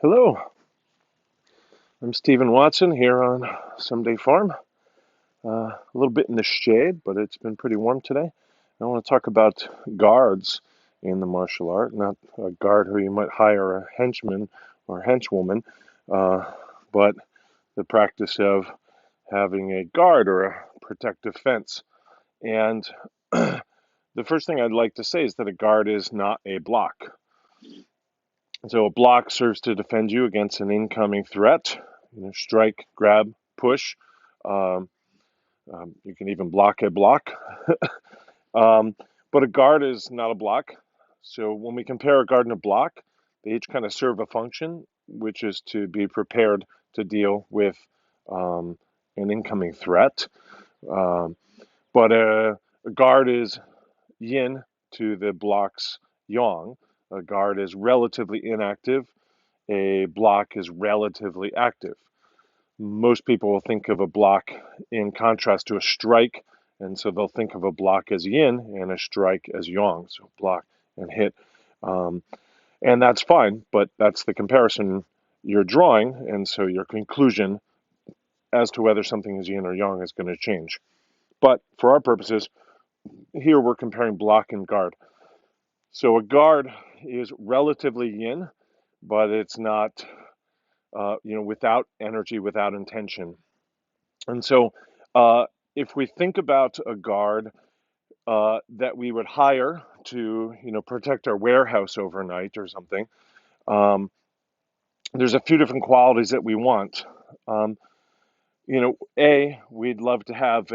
Hello, I'm Stephen Watson here on Someday Farm. A little bit in the shade, but it's been pretty warm today. I want to talk about guards in the martial art, not a guard who you might hire a henchman or henchwoman, but the practice of having a guard or a protective fence. And the first thing I'd like to say is that a guard is not a block. So a block serves to defend you against an incoming threat. Strike, grab, push. Um, you can even block a block. But a guard is not a block. So when we compare a guard and a block, they each kind of serve a function, which is to be prepared to deal with an incoming threat. Um, but a guard is yin to the block's yang. A guard is relatively inactive. A block is relatively active. Most people will think of a block in contrast to a strike, and so they'll think of a block as yin and a strike as yang, so block and hit. Um, and that's fine, but that's the comparison you're drawing, and so your conclusion as to whether something is yin or yang is going to change. But for our purposes, here we're comparing block and guard. So a guard is relatively yin, but it's not, without energy, without intention. And so if we think about a guard that we would hire to, protect our warehouse overnight or something, there's a few different qualities that we want. We'd love to have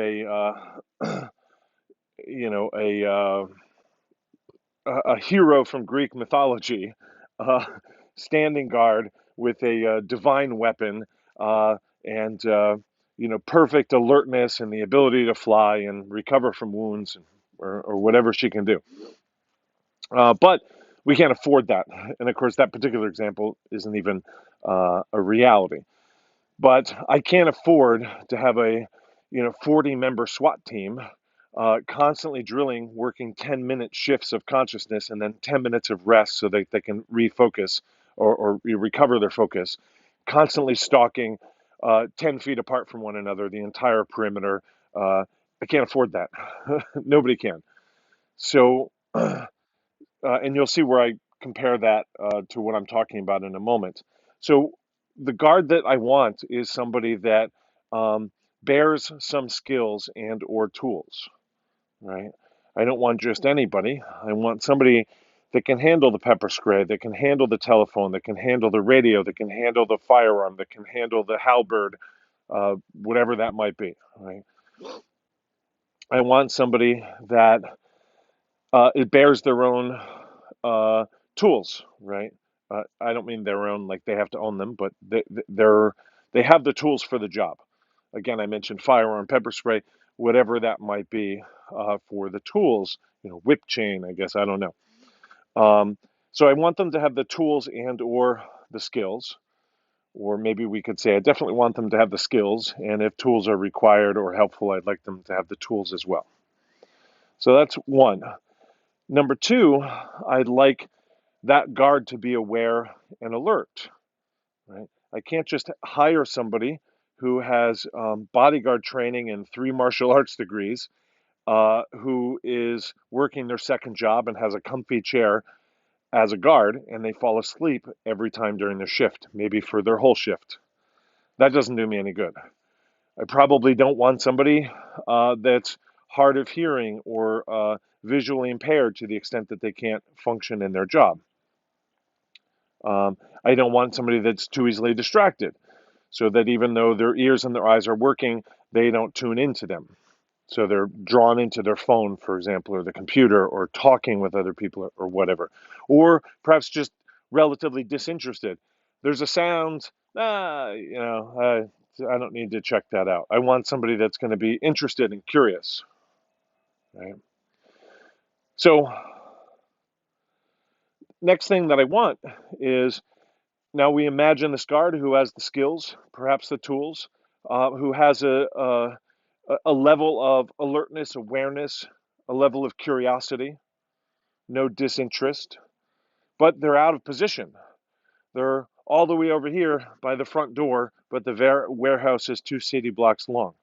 a hero from Greek mythology, uh, standing guard with a divine weapon and perfect alertness and the ability to fly and recover from wounds or whatever she can do. But we can't afford that, and of course, that particular example isn't even a reality. But I can't afford to have a 40-member SWAT team constantly drilling, working 10-minute shifts of consciousness and then 10 minutes of rest so they can refocus or recover their focus, constantly stalking 10 feet apart from one another, the entire perimeter. I can't afford that. Nobody can. So, and you'll see where I compare that to what I'm talking about in a moment. So, the guard that I want is somebody that bears some skills and or tools, right? I don't want just anybody. I want somebody that can handle the pepper spray, that can handle the telephone, that can handle the radio, that can handle the firearm, that can handle the halberd, whatever that might be, right? I want somebody that it bears their own tools, right? I don't mean their own like they have to own them, but they have the tools for the job. Again, I mentioned firearm, pepper spray, whatever that might be for the tools. Whip chain, I guess, I don't know. So I want them to have the tools and or the skills, or maybe we could say I definitely want them to have the skills, and if tools are required or helpful, I'd like them to have the tools as well. So that's one. Number two, I'd like that guard to be aware and alert, right? I can't just hire somebody who has bodyguard training and 3 martial arts degrees, who is working their second job and has a comfy chair as a guard, and they fall asleep every time during their shift, maybe for their whole shift. That doesn't do me any good. I probably don't want somebody that's hard of hearing or visually impaired to the extent that they can't function in their job. I don't want somebody that's too easily distracted, so that even though their ears and their eyes are working, they don't tune into them. So they're drawn into their phone, for example, or the computer, or talking with other people, or whatever. Or perhaps just relatively disinterested. There's a sound, I don't need to check that out. I want somebody that's going to be interested and curious, right? So next thing that I want is, now we imagine this guard who has the skills, perhaps the tools, who has a level of alertness, awareness, a level of curiosity, no disinterest, but they're out of position. They're all the way over here by the front door, but the warehouse is 2 city blocks long.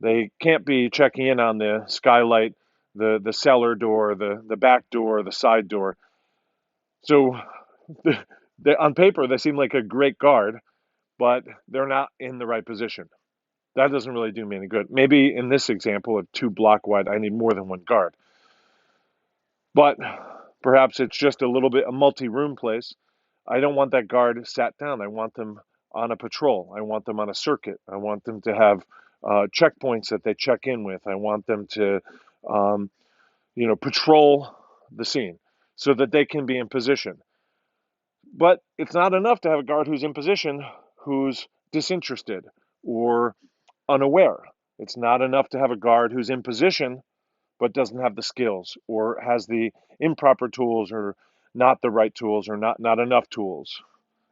They can't be checking in on the skylight, the cellar door, the back door, the side door. So on paper, they seem like a great guard, but they're not in the right position. That doesn't really do me any good. Maybe in this example of 2 block wide, I need more than one guard. But perhaps it's just a little bit a multi-room place. I don't want that guard sat down. I want them on a patrol. I want them on a circuit. I want them to have checkpoints that they check in with. I want them to, um, patrol the scene so that they can be in position. But it's not enough to have a guard who's in position, who's disinterested or unaware. It's not enough to have a guard who's in position but doesn't have the skills or has the improper tools or not the right tools or not enough tools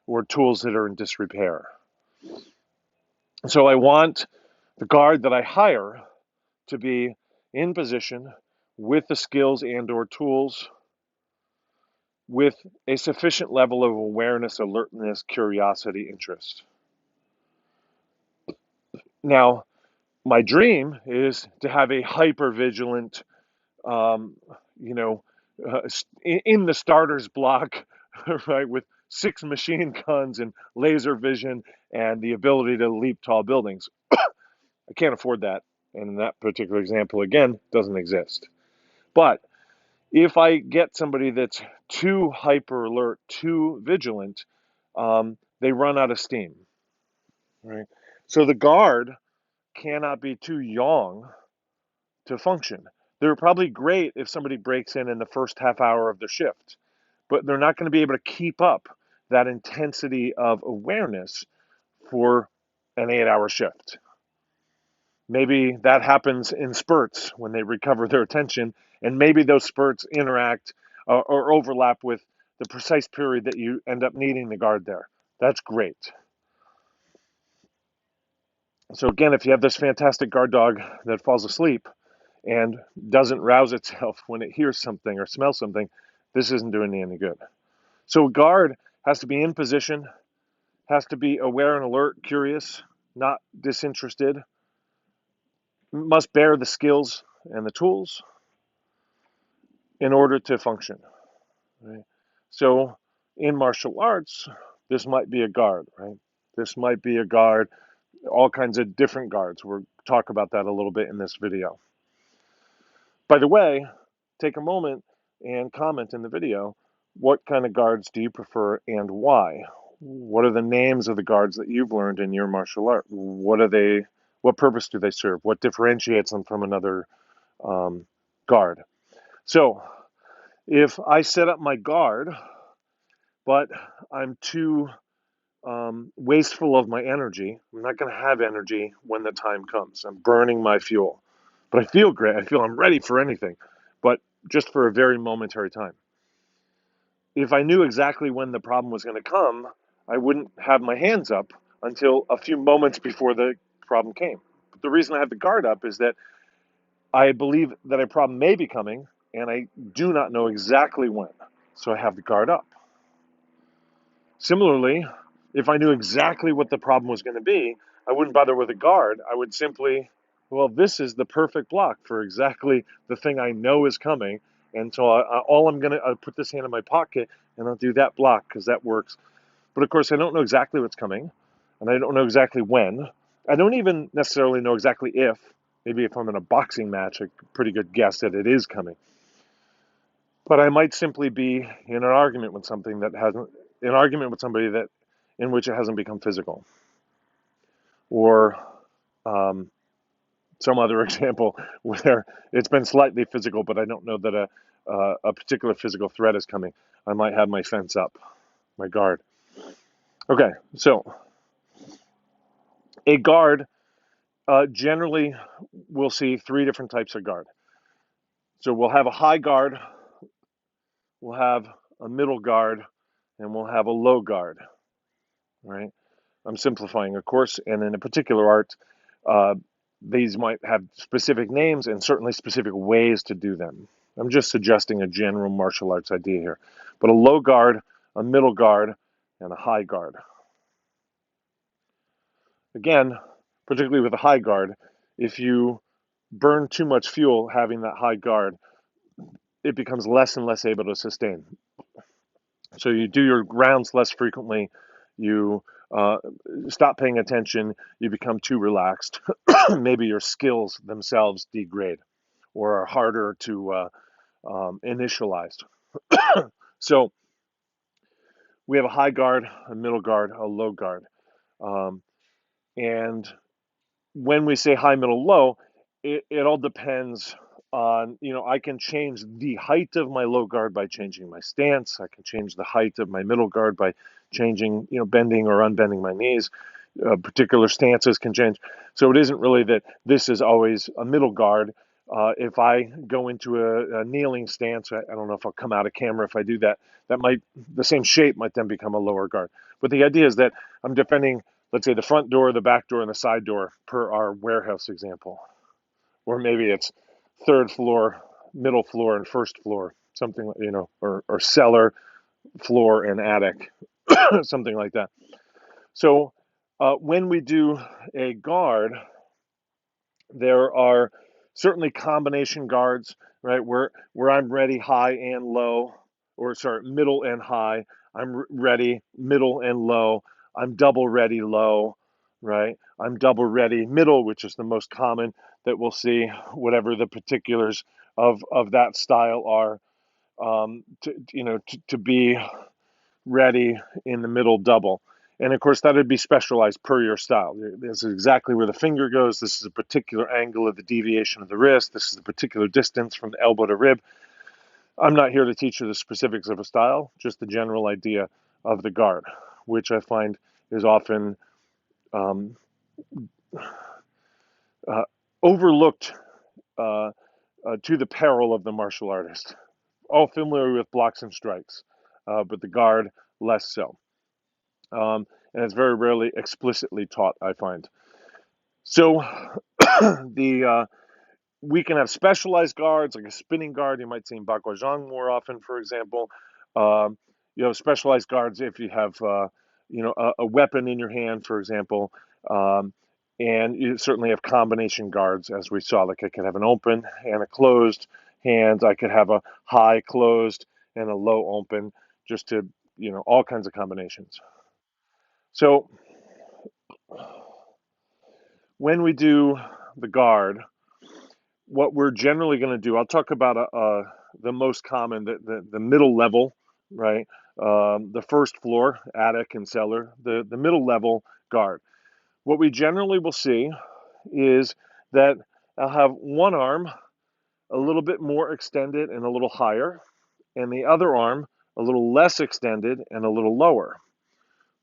or tools that are in disrepair. So I want the guard that I hire to be in position with the skills and or tools with a sufficient level of awareness, alertness, curiosity, interest. Now, my dream is to have a hyper vigilant, um, you know, in the starter's block, right, with 6 machine guns and laser vision and the ability to leap tall buildings. I can't afford that. And in that particular example, again, doesn't exist. But if I get somebody that's too hyper alert, too vigilant, they run out of steam, right? So the guard cannot be too young to function. They're probably great if somebody breaks in the first half hour of the shift, but they're not going to be able to keep up that intensity of awareness for an 8-hour shift. Maybe that happens in spurts when they recover their attention, and maybe those spurts interact or overlap with the precise period that you end up needing the guard there. That's great. So again, if you have this fantastic guard dog that falls asleep and doesn't rouse itself when it hears something or smells something, this isn't doing any good. So a guard has to be in position, has to be aware and alert, curious, not disinterested, must bear the skills and the tools in order to function. Right? So in martial arts, this might be a guard, right? This might be a guard, all kinds of different guards. We'll talk about that a little bit in this video. By the way, take a moment and comment in the video, what kind of guards do you prefer and why? What are the names of the guards that you've learned in your martial art? What are they? What purpose do they serve? What differentiates them from another guard? So if I set up my guard, but I'm too wasteful of my energy, I'm not going to have energy when the time comes. I'm burning my fuel. But I feel great. I feel I'm ready for anything, but just for a very momentary time. If I knew exactly when the problem was going to come, I wouldn't have my hands up until a few moments before the problem came. But the reason I have the guard up is that I believe that a problem may be coming, and I do not know exactly when. So I have the guard up. Similarly, if I knew exactly what the problem was going to be, I wouldn't bother with a guard. I would simply, well, this is the perfect block for exactly the thing I know is coming. And so I'll put this hand in my pocket and I'll do that block because that works. But of course, I don't know exactly what's coming, and I don't know exactly when. I don't even necessarily know exactly if. Maybe if I'm in a boxing match, a pretty good guess that it is coming. But I might simply be in an argument with somebody that in which it hasn't become physical, or some other example where it's been slightly physical, but I don't know that a particular physical threat is coming. I might have my fence up, my guard. Okay, so a guard, generally we'll see 3 different types of guard. So we'll have a high guard, we'll have a middle guard, and we'll have a low guard, right? I'm simplifying, of course, and in a particular art, these might have specific names and certainly specific ways to do them. I'm just suggesting a general martial arts idea here. But a low guard, a middle guard, and a high guard. Again, particularly with a high guard, if you burn too much fuel having that high guard, it becomes less and less able to sustain. So you do your rounds less frequently, you stop paying attention, you become too relaxed. Maybe your skills themselves degrade or are harder to initialize. So we have a high guard, a middle guard, a low guard. Um, and when we say high, middle, low, it all depends on, I can change the height of my low guard by changing my stance. I can change the height of my middle guard by changing, bending or unbending my knees. Particular stances can change. So it isn't really that this is always a middle guard. If I go into a kneeling stance, I don't know if I'll come out of camera if I do that. The same shape might then become a lower guard. But the idea is that I'm defending, let's say, the front door, the back door, and the side door per our warehouse example. Or maybe it's third floor, middle floor, and first floor, something, or cellar, floor, and attic, something like that. So when we do a guard, there are certainly combination guards, right? Where I'm ready high and low, or sorry, middle and high. I'm ready middle and low. I'm double ready low, right? I'm double ready middle, which is the most common that we'll see, whatever the particulars of that style are. To be ready in the middle double. And of course, that would be specialized per your style. This is exactly where the finger goes. This is a particular angle of the deviation of the wrist. This is a particular distance from the elbow to rib. I'm not here to teach you the specifics of a style, just the general idea of the guard, which I find is often um, uh, overlooked to the peril of the martial artist. All familiar with blocks and strikes, but the guard less so. And it's very rarely explicitly taught, I find. So we can have specialized guards, like a spinning guard. You might see in Baguazhang more often, for example. Um, specialized guards if you have, a weapon in your hand, for example. And you certainly have combination guards, as we saw. Like I could have an open and a closed hand. I could have a high closed and a low open, just to, all kinds of combinations. So when we do the guard, what we're generally going to do, I'll talk about the most common, the middle level, right? The first floor, attic and cellar, the middle level guard. What we generally will see is that I'll have one arm a little bit more extended and a little higher, and the other arm a little less extended and a little lower.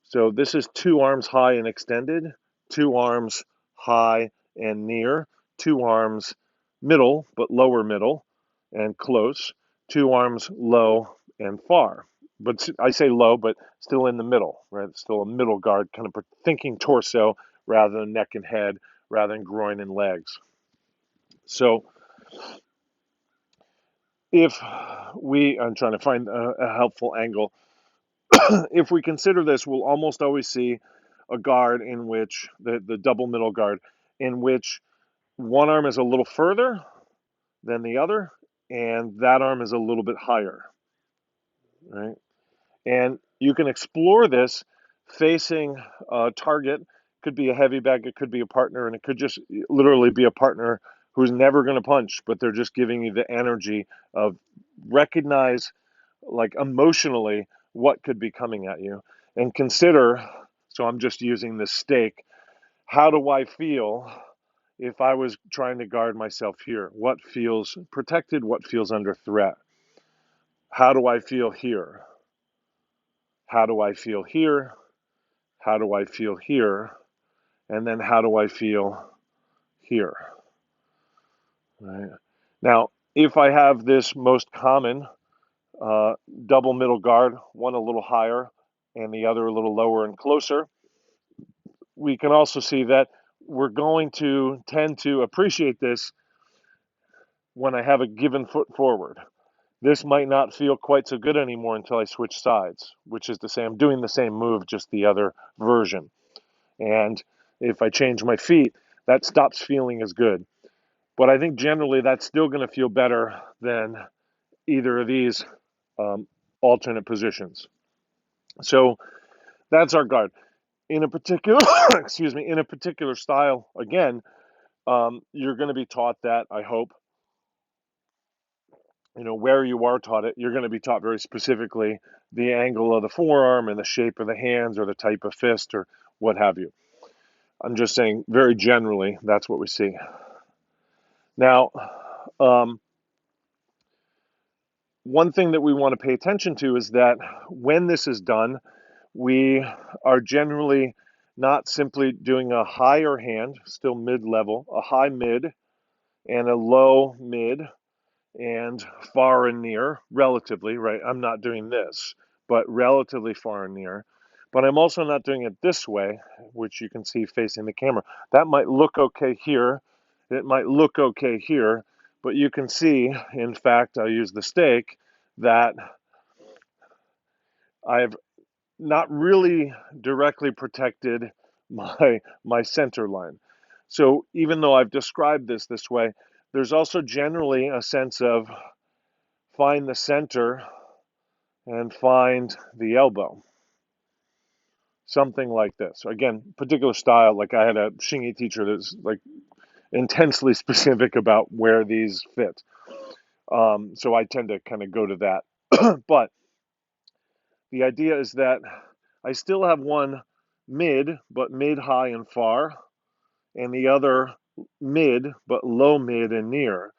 So this is two arms high and extended, two arms high and near, two arms middle but lower middle and close, two arms low and far. But I say low, but still in the middle, right? Still a middle guard, kind of thinking torso rather than neck and head, rather than groin and legs. So if I'm trying to find a helpful angle. If we consider this, we'll almost always see a guard in which the double middle guard, in which one arm is a little further than the other, and that arm is a little bit higher, right? And you can explore this facing a target. Could be a heavy bag, it could be a partner, and it could just literally be a partner who's never going to punch, but they're just giving you the energy of recognize, like emotionally, what could be coming at you. And consider, so I'm just using this stake, how do I feel if I was trying to guard myself here? What feels protected? What feels under threat? How do I feel here? How do I feel here? How do I feel here? And then how do I feel here? Right. Now, if I have this most common double middle guard, one a little higher and the other a little lower and closer, we can also see that we're going to tend to appreciate this when I have a given foot forward. This might not feel quite so good anymore until I switch sides, which is to say I'm doing the same move, just the other version. And if I change my feet, that stops feeling as good. But I think generally that's still going to feel better than either of these um, alternate positions. So that's our guard. In a particular, excuse me, in a particular style, again, you're going to be taught that, I hope, where you are taught it, you're going to be taught very specifically the angle of the forearm and the shape of the hands or the type of fist or what have you. I'm just saying very generally, that's what we see. Now, one thing that we want to pay attention to is that when this is done, we are generally not simply doing a higher hand, still mid-level, a high mid and a low mid and far and near, relatively, right? I'm not doing this, but relatively far and near. But I'm also not doing it this way, which you can see facing the camera. That might look okay here. It might look okay here, but you can see, in fact, I'll use the stake, that I've not really directly protected my center line. So even though I've described this way, there's also generally a sense of find the center and find the elbow. Something like this. Again, particular style, like I had a Shingi teacher that's like intensely specific about where these fit. So I tend to kind of go to that. But the idea is that I still have one mid, but mid, high, and far, and the other mid, but low, mid, and near.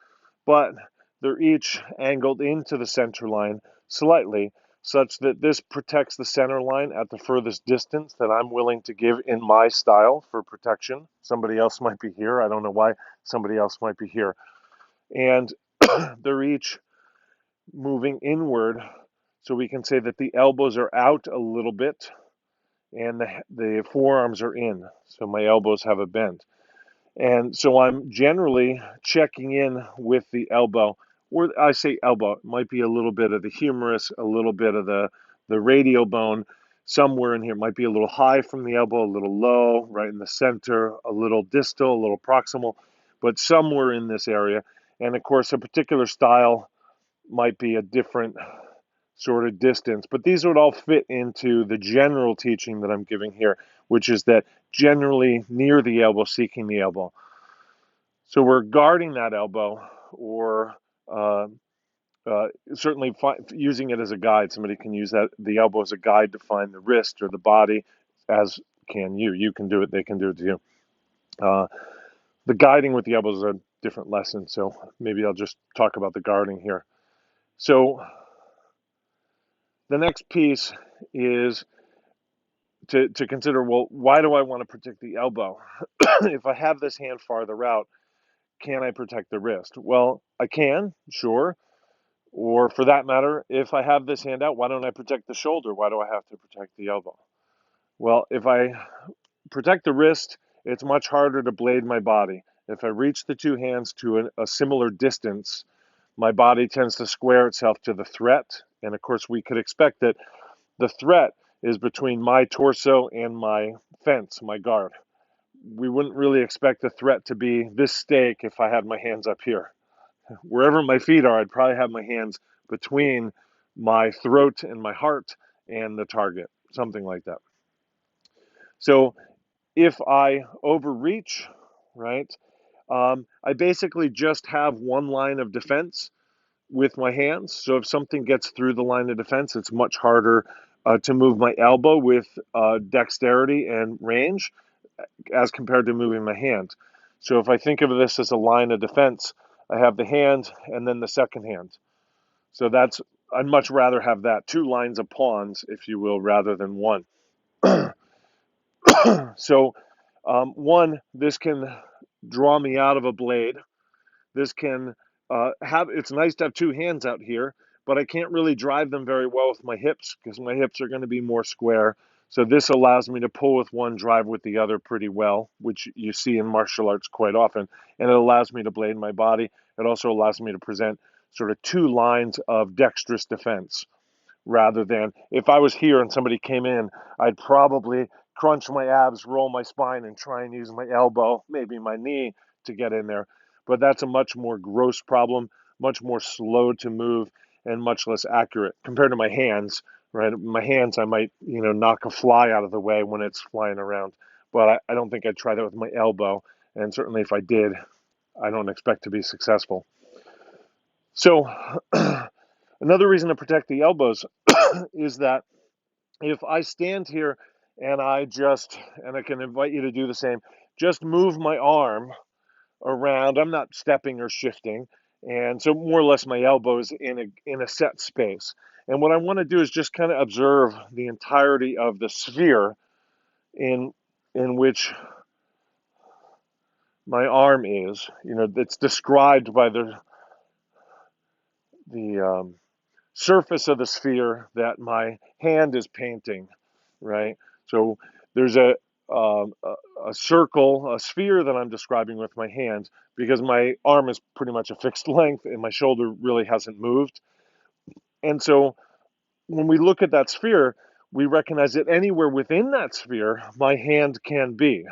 But they're each angled into the center line slightly, such that this protects the center line at the furthest distance that I'm willing to give in my style for protection. Somebody else might be here. I don't know why somebody else might be here. And they're each moving inward, so we can say that the elbows are out a little bit and the forearms are in. So my elbows have a bend. And so I'm generally checking in with the elbow, or I say elbow, it might be a little bit of the humerus, a little bit of the radial bone, somewhere in here. It might be a little high from the elbow, a little low, right in the center, a little distal, a little proximal, but somewhere in this area. And of course, a particular style might be a different sort of distance, but these would all fit into the general teaching that I'm giving here, which is that generally near the elbow, seeking the elbow. So we're guarding that elbow, or uh, certainly using it as a guide. Somebody can use that the elbow as a guide to find the wrist or the body, as can you. You can do it. They can do it to you. The guiding with the elbow is a different lesson, so maybe I'll just talk about the guarding here. So the next piece is to consider, well, why do I want to protect the elbow? If I have this hand farther out, can I protect the wrist? Well, I can, sure. Or for that matter, if I have this hand out, why don't I protect the shoulder? Why do I have to protect the elbow? Well, if I protect the wrist, it's much harder to blade my body. If I reach the two hands to a similar distance, my body tends to square itself to the threat. And of course, we could expect that the threat is between my torso and my fence, my guard. We wouldn't really expect the threat to be this stake if I had my hands up here. Wherever my feet are, I'd probably have my hands between my throat and my heart and the target, something like that. So if I overreach, right, I basically just have one line of defense with my hands. So if something gets through the line of defense, it's much harder to move my elbow with dexterity and range as compared to moving my hand. So if I think of this as a line of defense, I have the hand and then the second hand. So I'd much rather have that, two lines of pawns, if you will, rather than one. So one, this can draw me out of a blade. This can it's nice to have two hands out here, but I can't really drive them very well with my hips because my hips are going to be more square. So this allows me to pull with one, drive with the other pretty well, which you see in martial arts quite often. And it allows me to blade my body. It also allows me to present sort of two lines of dexterous defense, rather than if I was here and somebody came in, I'd probably crunch my abs, roll my spine, and try and use my elbow, maybe my knee, to get in there. But that's a much more gross problem, much more slow to move, and much less accurate compared to my hands. Right, my hands, I might knock a fly out of the way when it's flying around, but I don't think I'd try that with my elbow. And certainly, if I did, I don't expect to be successful. So, another reason to protect the elbows is that if I stand here and and I can invite you to do the same, just move my arm around. I'm not stepping or shifting. And so more or less my elbows in a set space. And what I want to do is just kind of observe the entirety of the sphere in which my arm is. It's described by the surface of the sphere that my hand is painting, right? So there's um, a a circle, a sphere that I'm describing with my hand because my arm is pretty much a fixed length and my shoulder really hasn't moved. And so when we look at that sphere, we recognize that anywhere within that sphere, my hand can be.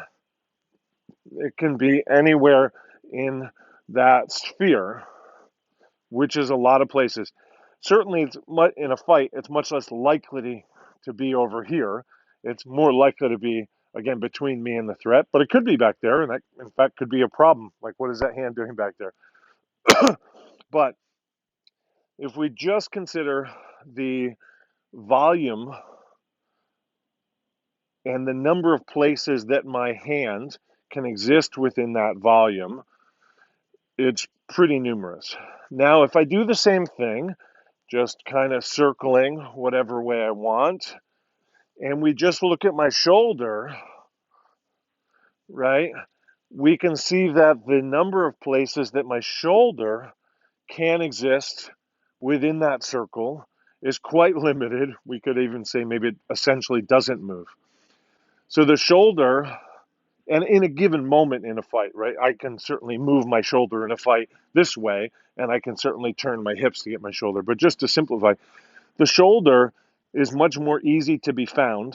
It can be anywhere in that sphere, which is a lot of places. Certainly, in a fight, it's much less likely to be over here. It's more likely to be, again, between me and the threat, but it could be back there, and that, in fact, could be a problem. Like, what is that hand doing back there? But if we just consider the volume and the number of places that my hand can exist within that volume, it's pretty numerous. Now, if I do the same thing, just kind of circling whatever way I want, and we just look at my shoulder, right, we can see that the number of places that my shoulder can exist within that circle is quite limited. We could even say maybe it essentially doesn't move. So the shoulder, and in a given moment in a fight, right, I can certainly move my shoulder in a fight this way, and I can certainly turn my hips to get my shoulder. But just to simplify, the shoulder is much more easy to be found.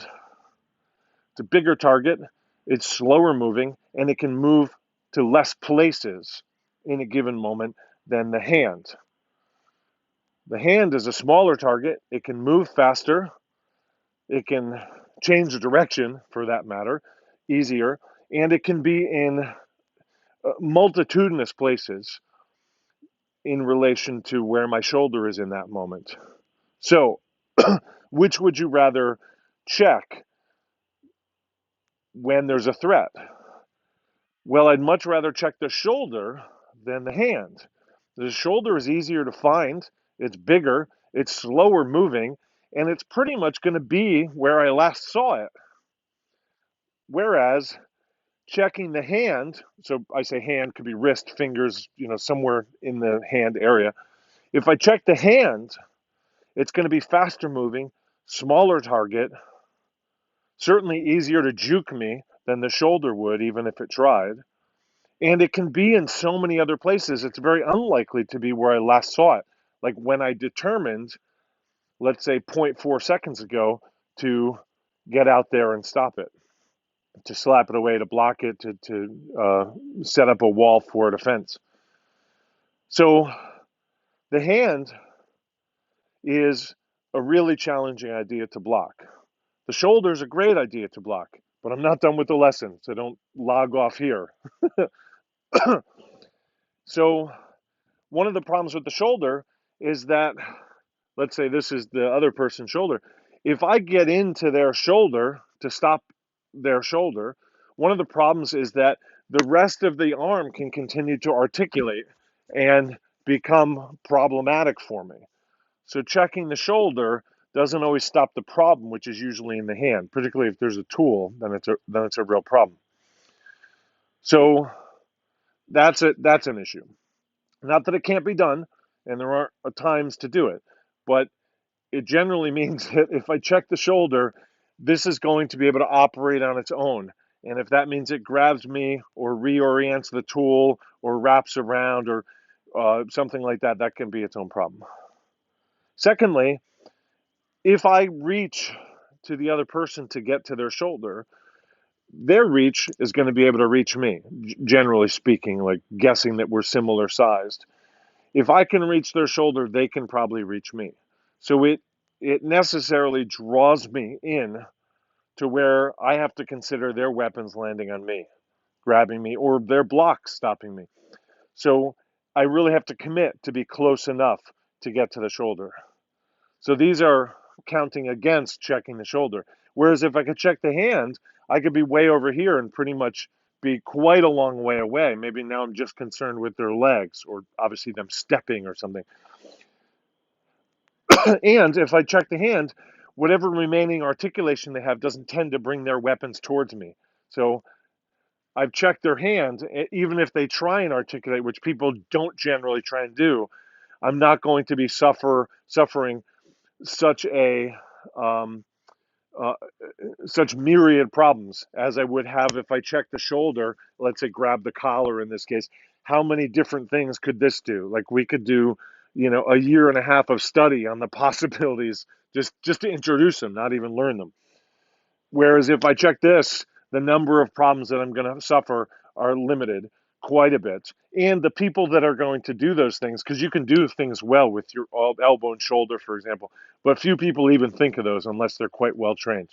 It's a bigger target, it's slower moving, and it can move to less places in a given moment than the hand. The hand is a smaller target, it can move faster, it can change the direction for that matter easier, and it can be in multitudinous places in relation to where my shoulder is in that moment. So, which would you rather check when there's a threat? Well, I'd much rather check the shoulder than the hand. The shoulder is easier to find, it's bigger, it's slower moving, and it's pretty much going to be where I last saw it. Whereas checking the hand, so I say hand, could be wrist, fingers, somewhere in the hand area. If I check the hand, it's going to be faster moving, smaller target, certainly easier to juke me than the shoulder would, even if it tried. And it can be in so many other places, it's very unlikely to be where I last saw it. Like when I determined, let's say 0.4 seconds ago, to get out there and stop it, to slap it away, to block it, to set up a wall for a defense. So the hand is a really challenging idea to block. The shoulder is a great idea to block, but I'm not done with the lesson, so don't log off here. So one of the problems with the shoulder is that, let's say this is the other person's shoulder. If I get into their shoulder to stop their shoulder, one of the problems is that the rest of the arm can continue to articulate and become problematic for me. So checking the shoulder doesn't always stop the problem, which is usually in the hand. Particularly if there's a tool, then it's a real problem. So that's an issue. Not that it can't be done, and there aren't times to do it, but it generally means that if I check the shoulder, this is going to be able to operate on its own. And if that means it grabs me or reorients the tool or wraps around or something like that, that can be its own problem. Secondly, if I reach to the other person to get to their shoulder, their reach is going to be able to reach me, generally speaking, like guessing that we're similar sized. If I can reach their shoulder, they can probably reach me. So it necessarily draws me in to where I have to consider their weapons landing on me, grabbing me, or their blocks stopping me. So I really have to commit to be close enough to get to the shoulder. So these are counting against checking the shoulder. Whereas if I could check the hand, I could be way over here and pretty much be quite a long way away. Maybe now I'm just concerned with their legs or obviously them stepping or something. And if I check the hand, whatever remaining articulation they have doesn't tend to bring their weapons towards me. So I've checked their hand, even if they try and articulate, which people don't generally try and do. I'm not going to be suffering such a um, uh, such myriad problems as I would have if I checked the shoulder. Let's say grab the collar in this case. How many different things could this do? Like we could do, a year and a half of study on the possibilities just to introduce them, not even learn them. Whereas if I check this, the number of problems that I'm going to suffer are limited quite a bit. And the people that are going to do those things, because you can do things well with your elbow and shoulder, for example, but few people even think of those unless they're quite well trained.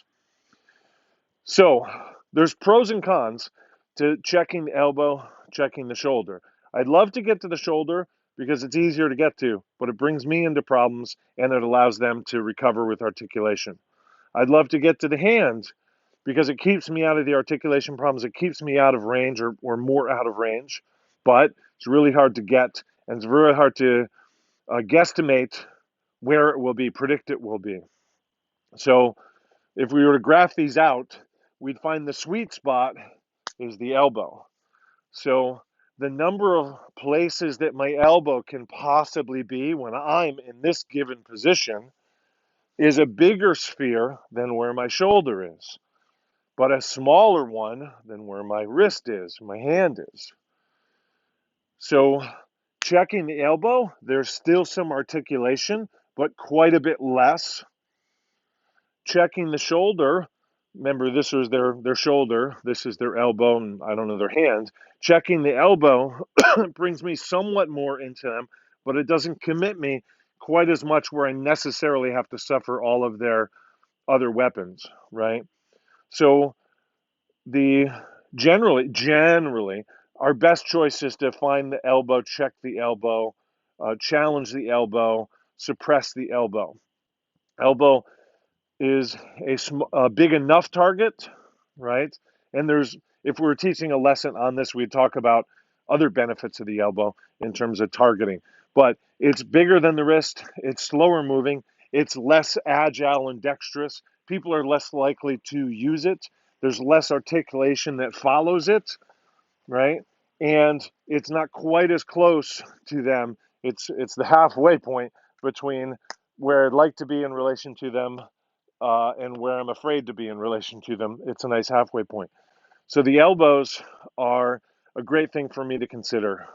So there's pros and cons to checking the elbow, checking the shoulder. I'd love to get to the shoulder because it's easier to get to, but it brings me into problems and it allows them to recover with articulation. I'd love to get to the hand because it keeps me out of the articulation problems. It keeps me out of range or more out of range, but it's really hard to get and it's very hard to guesstimate where it will be, predict it will be. So if we were to graph these out, we'd find the sweet spot is the elbow. So the number of places that my elbow can possibly be when I'm in this given position is a bigger sphere than where my shoulder is, but a smaller one than where my wrist is, my hand is. So checking the elbow, there's still some articulation, but quite a bit less. Checking the shoulder, remember this was their shoulder, this is their elbow, and I don't know their hand. Checking the elbow brings me somewhat more into them, but it doesn't commit me quite as much where I necessarily have to suffer all of their other weapons, right? So the generally our best choice is to find the elbow, check the elbow, challenge the elbow, suppress the elbow. Elbow is a big enough target, right? And if we were teaching a lesson on this, we'd talk about other benefits of the elbow in terms of targeting. But it's bigger than the wrist, it's slower moving, it's less agile and dexterous. People are less likely to use it. There's less articulation that follows it, right? And it's not quite as close to them. It's the halfway point between where I'd like to be in relation to them and where I'm afraid to be in relation to them. It's a nice halfway point. So the elbows are a great thing for me to consider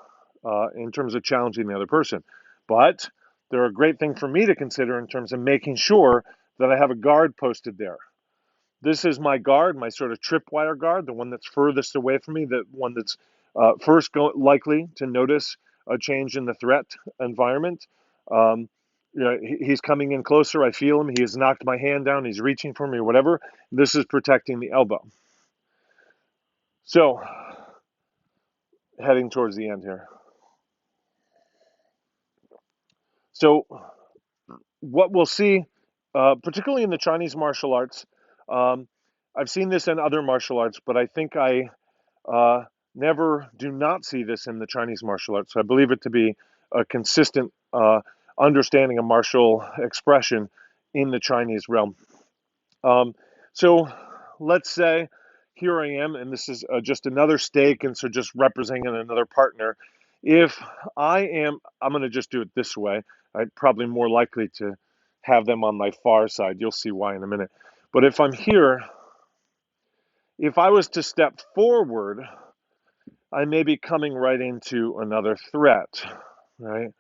in terms of challenging the other person. But they're a great thing for me to consider in terms of making sure that I have a guard posted there. This is my guard, my sort of tripwire guard, the one that's furthest away from me, the one that's first likely to notice a change in the threat environment. Um, he's coming in closer. I feel him. He has knocked my hand down. He's reaching for me, or whatever. This is protecting the elbow. So, heading towards the end here. So, what we'll see, particularly in the Chinese martial arts, um, I've seen this in other martial arts, but I think I never do not see this in the Chinese martial arts. So I believe it to be a consistent understanding of martial expression in the Chinese realm. So let's say here I am, and this is just another stake, and so just representing another partner. If I'm going to just do it this way. I'm probably more likely to have them on my far side. You'll see why in a minute. But if I'm here, if I was to step forward, I may be coming right into another threat. right?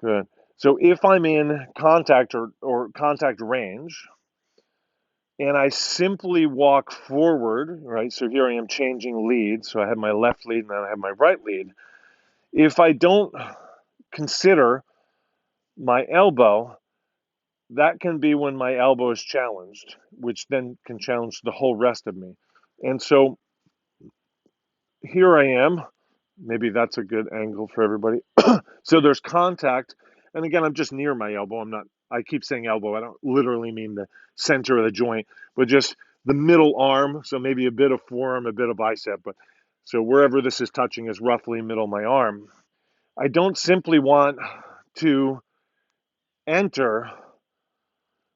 Good. So if I'm in contact or contact range, and I simply walk forward, right? So here I am changing leads. So I have my left lead and then I have my right lead. If I don't consider my elbow, that can be when my elbow is challenged, which then can challenge the whole rest of me. And so here I am. Maybe that's a good angle for everybody. So there's contact. And again, I'm just near my elbow. I keep saying elbow. I don't literally mean the center of the joint, but just the middle arm. So maybe a bit of forearm, a bit of bicep. But so wherever this is touching is roughly middle of my arm. I don't simply want to enter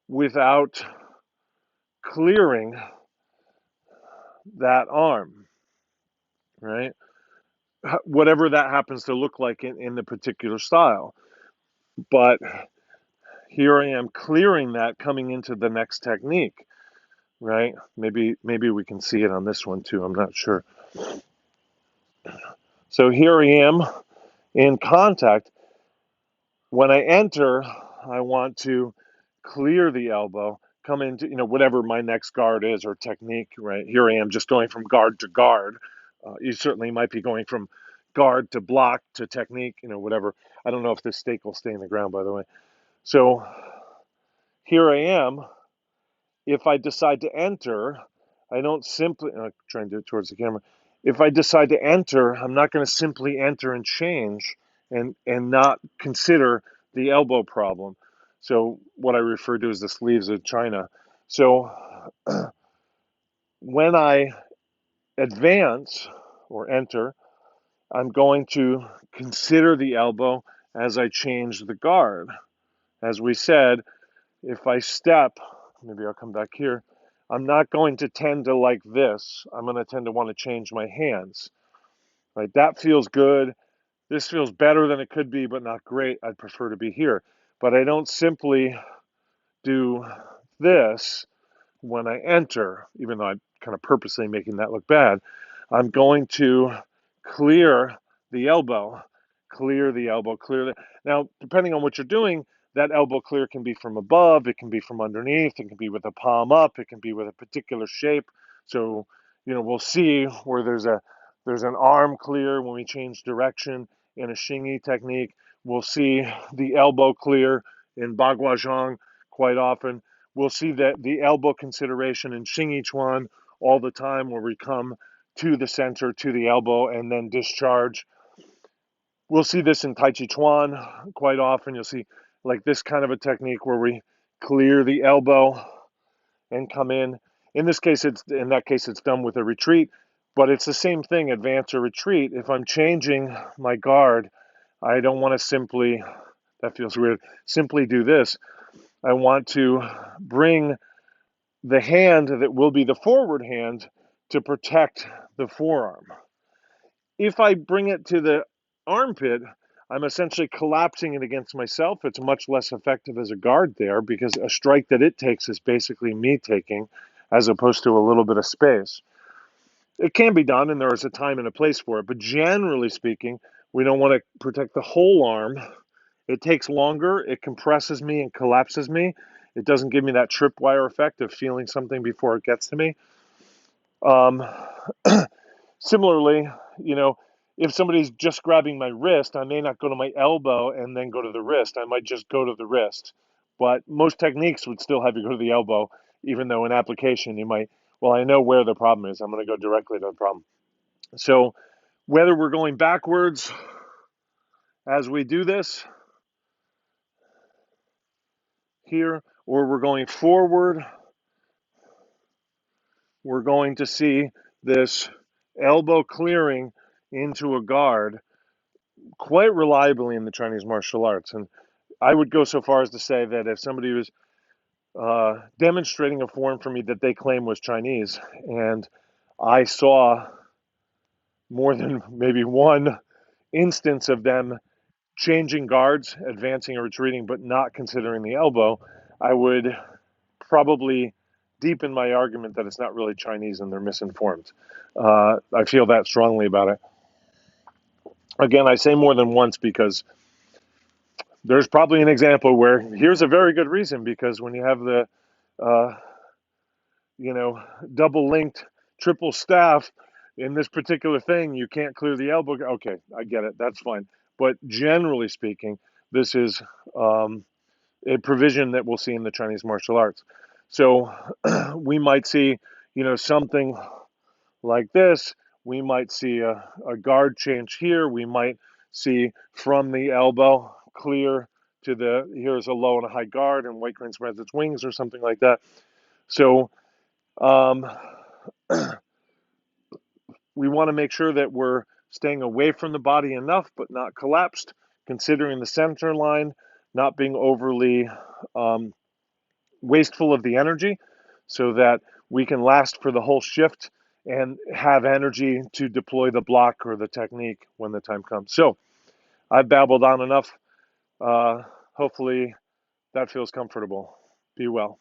without clearing that arm, right? Whatever that happens to look like in the particular style. But here I am clearing that coming into the next technique, right? Maybe we can see it on this one too. I'm not sure. So here I am in contact. When I enter, I want to clear the elbow, come into, whatever my next guard is or technique, right? Here I am just going from guard to guard. You certainly might be going from guard to block to technique, whatever. I don't know if this stake will stay in the ground, by the way. So here I am. If I decide to enter, I don't simply, I'm trying to do it towards the camera. If I decide to enter, I'm not going to simply enter and change and not consider the elbow problem. So what I refer to as the sleeves of China. So when I advance or enter, I'm going to consider the elbow as I change the guard. As we said, if I step, maybe I'll come back here, I'm not going to tend to like this. I'm going to tend to want to change my hands. Right? That feels good. This feels better than it could be, but not great. I'd prefer to be here. But I don't simply do this when I enter, even though I'm kind of purposely making that look bad. I'm going to clear the elbow, clear the elbow, clear the. Now, depending on what you're doing, that elbow clear can be from above, it can be from underneath, it can be with a palm up, it can be with a particular shape. So, we'll see where there's an arm clear when we change direction in a Xingyi technique. We'll see the elbow clear in Baguazhang quite often. We'll see that the elbow consideration in Xingyi Chuan all the time where we come to the center, to the elbow, and then discharge. We'll see this in Tai Chi Chuan quite often. You'll see like this kind of a technique where we clear the elbow and come in. In that case it's done with a retreat, but it's the same thing, advance or retreat. If I'm changing my guard, I don't want to simply, that feels weird, simply do this. I want to bring the hand that will be the forward hand to protect the forearm. If I bring it to the armpit, I'm essentially collapsing it against myself. It's much less effective as a guard there because a strike that it takes is basically me taking as opposed to a little bit of space. It can be done, and there is a time and a place for it, but generally speaking, we don't want to protect the whole arm. It takes longer, it compresses me and collapses me. It doesn't give me that tripwire effect of feeling something before it gets to me. Um, Similarly, if somebody's just grabbing my wrist, I may not go to my elbow and then go to the wrist. I might just go to the wrist. But most techniques would still have you go to the elbow, even though in application you might, well, I know where the problem is. I'm going to go directly to the problem. So whether we're going backwards as we do this here, or we're going forward, we're going to see this elbow clearing into a guard quite reliably in the Chinese martial arts. And I would go so far as to say that if somebody was demonstrating a form for me that they claim was Chinese, and I saw more than maybe one instance of them changing guards, advancing or retreating, but not considering the elbow, I would probably deepen my argument that it's not really Chinese and they're misinformed. I feel that strongly about it. Again, I say more than once because there's probably an example where here's a very good reason, because when you have the uh, you know, double linked triple staff in this particular thing, you can't clear the elbow. Okay, I get it. That's fine. But generally speaking, this is a provision that we'll see in the Chinese martial arts. So we might see, something like this. We might see a guard change here. We might see from the elbow clear to here's a low and a high guard, and White Crane spreads its wings or something like that. So um, we want to make sure that we're staying away from the body enough, but not collapsed, considering the center line, not being overly um, wasteful of the energy, so that we can last for the whole shift and have energy to deploy the block or the technique when the time comes. So I've babbled on enough. Hopefully that feels comfortable. Be well.